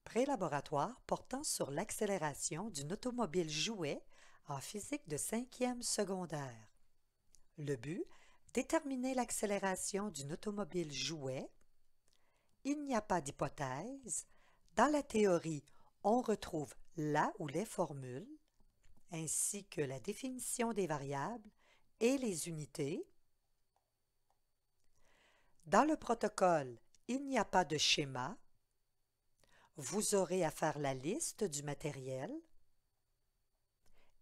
Pré-laboratoire portant sur l'accélération d'une automobile jouet en physique de 5e secondaire. Le but, déterminer l'accélération d'une automobile jouet. Il n'y a pas d'hypothèse. Dans la théorie, on retrouve la ou les formules, ainsi que la définition des variables et les unités. Dans le protocole, il n'y a pas de schéma. Vous aurez à faire la liste du matériel.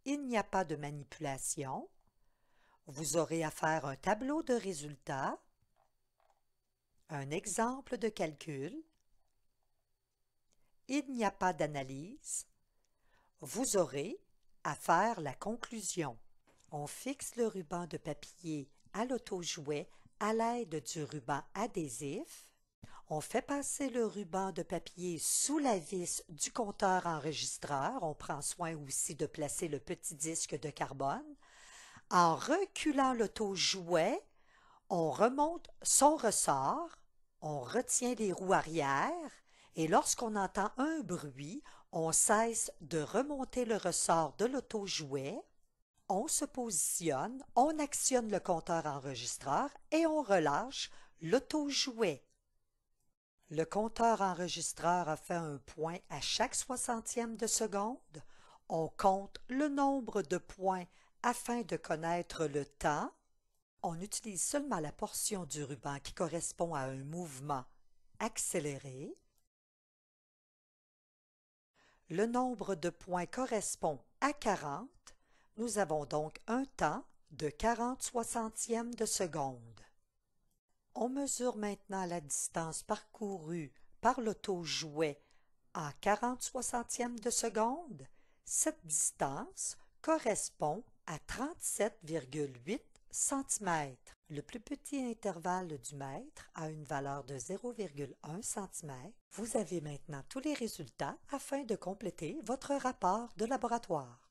Il n'y a pas de manipulation. Vous aurez à faire un tableau de résultats, un exemple de calcul. Il n'y a pas d'analyse. Vous aurez à faire la conclusion. On fixe le ruban de papier à l'auto-jouet à l'aide du ruban adhésif. On fait passer le ruban de papier sous la vis du compteur enregistreur. On prend soin aussi de placer le petit disque de carbone. En reculant l'auto-jouet, on remonte son ressort, on retient les roues arrière et lorsqu'on entend un bruit, on cesse de remonter le ressort de l'auto-jouet. On se positionne, on actionne le compteur enregistreur et on relâche l'auto-jouet. Le compteur enregistreur a fait un point à chaque 60e de seconde. On compte le nombre de points afin de connaître le temps. On utilise seulement la portion du ruban qui correspond à un mouvement accéléré. Le nombre de points correspond à 40. Nous avons donc un temps de 40 soixantièmes de seconde. On mesure maintenant la distance parcourue par l'auto-jouet en 40 soixantièmes de seconde. Cette distance correspond à 37,8 cm. Le plus petit intervalle du mètre a une valeur de 0,1 cm. Vous avez maintenant tous les résultats afin de compléter votre rapport de laboratoire.